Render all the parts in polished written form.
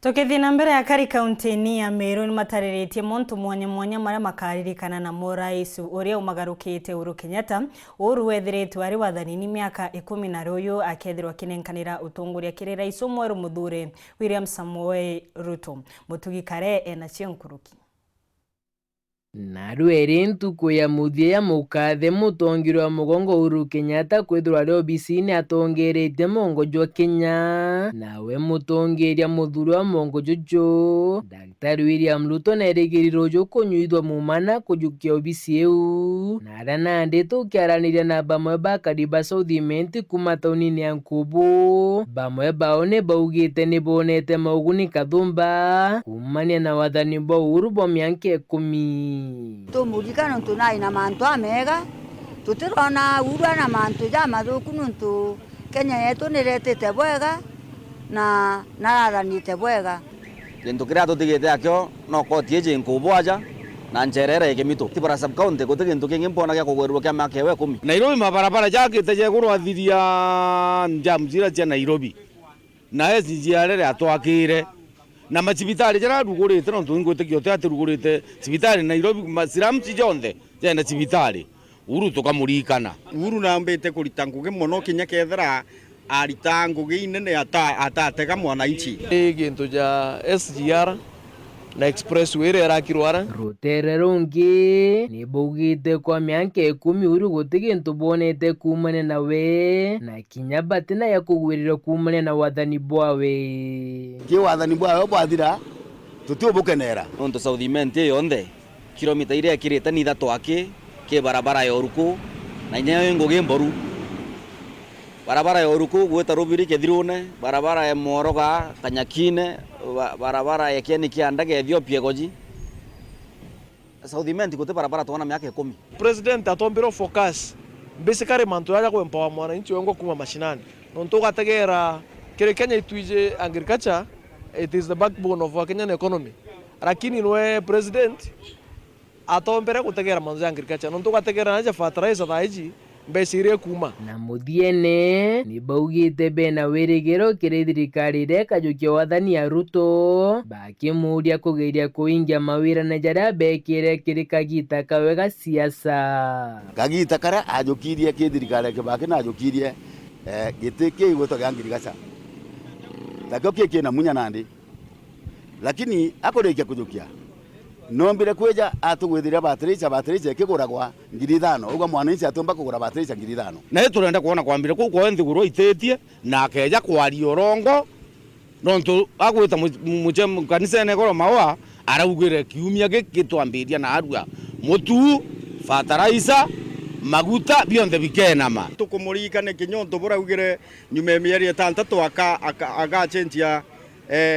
Tukithi na mbere ya kari kaunti-ini ya Meru ni matarĩrĩtie montu mwanya maria makaririkana na Rais uria umagarukite Uhuru Kenyatta Uhuru wethiritwe ari wathani-ini miaka 10 na ruyu akethirwa kinenkanira utongoria kiri rais mweru muthure William Samoei Ruto mutugi kare ena chenkuruki Naruere ntuku ya muthia ya mukathe mutongiri wa mugongo Uhuru Kenyatta kwithirwa ari obisi-ini atongeretie mongo jwa Kenya nawe mutongeria muthuri wa mongo jojo Daktari William Ruto nerĩgĩrĩrwo jo kunyuithwa mumana kujukia obisi eu na aria nandi tukiaraniria na bamwe ba Kariba Southiment kuma tauni-ini ya Nkubu bamwe bao ni baugite ni bonete mauguni kathumba kumania na wathani bwa Uhuru bwa miaka 10. Tumurikana tunai na mantu amega tutirona Uhuru na mantu ja mathuku nuntu Kenya yetu niretete bwega na narathanite bwega kintu kiria tutigite akio no koti eje Nkubu aja na njerere ikimitu tibara sub county guti kintu kingi mbona gya kugwerwa kya miaka 10 Nairobi mabarabara jakite je kurwathiria njamzira cia Nairobi na ezi njiarere atwakire na macibitari jara rugurite no twingwite kiote atirugurite cibitari Nairobi masiramci jonthe jena cibitari Uhuru tukamurikana Uhuru nambite kurita ngugi muno kinya kethera arita ngugi inene atatega mwananchi gintu ja SGR na expressway ira irakirwara rutere rungi ni bugite kwa miaka 10 Uhuru guti gintu bonete kumane nawe na kinya batina ya kugwirira kumane na wathani bwawe ki wathani bwawe bwathira tutiobukenera nonto Southiment yonthe kilomita iria kirite ni ithatu aki ki barabara ya Uruku na nyayo ngugi mboru barabara ya Uruku gweta Rubiri kethirune barabara ya Moroga Kanyakine barabara ya Kieni kiandage Ethiopia goji Southiment guti barabara tuona miaka 10 president atombiro focus basically mantu yaja ku empower mwananchi wengo kuma mashinani nonto gategera kire Kenya ituje agriculture it is the backbone of our Kenyan economy lakini nwe president atombere gutegera manzu ya agriculture nonto gategera naja fertilizer thaiji mbesirie kuma na muthiene ni baugite bena wirigiro kiri thirikari reka jukia wathani ya Ruto bakimuria kugeria kuingia mawira na jara bekire kiri kagita kawega siasa kagita kara ajukirie ki thirikari ke baki na ajukirie gite ki igweto ga ngirigaca takio ki na munya nandi lakini akorikia kujukia nombire kweja atugwithira batteries kiguragwa 5,000 ugo mwananchi atomba kugura batteries 5,000 na turenda kuona kwambire ku kwa nthiguru itetie na keja kwari orongo nonto agwita muche kanisa ne goro mawa araugire kiumia gitwambiria na arua mutu fertilizer maguta bionthe bikenama tukumurikane kinyonto buraugire nyume mieri 6 agacenjia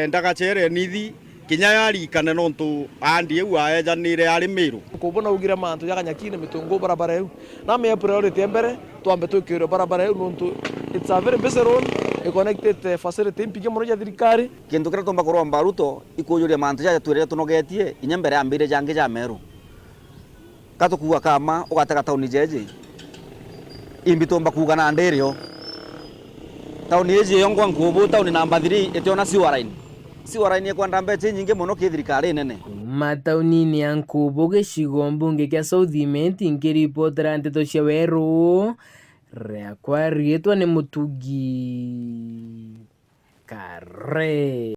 ndagachere nithi kinya yarikane nontu andi eu aejanire ari Meru kubona ugira mantu ya Kanyakine mitungo barabara eu na me priority mbere twambe tukire barabara eu nontu it's a very busy road a connected facility impige muno ya thirikari kintu kira tomba kuromba Ruto ikujuria mantu ya twire tunogetie inya mbere ambire jange ja Meru katukuwa kama ugataka tauni jeje imbi tomba kuga na nderio tauni eje yongwa Nkubu tauni namba 3 etiona siwaraini kwanda mbeche nyingi muno ki thirikari nene kuma tauni-ini ya Nkubu gicigo mbunge kia Southiment nkiripotera nteto cia weru riakwa rietwa ni Mutugi Kare.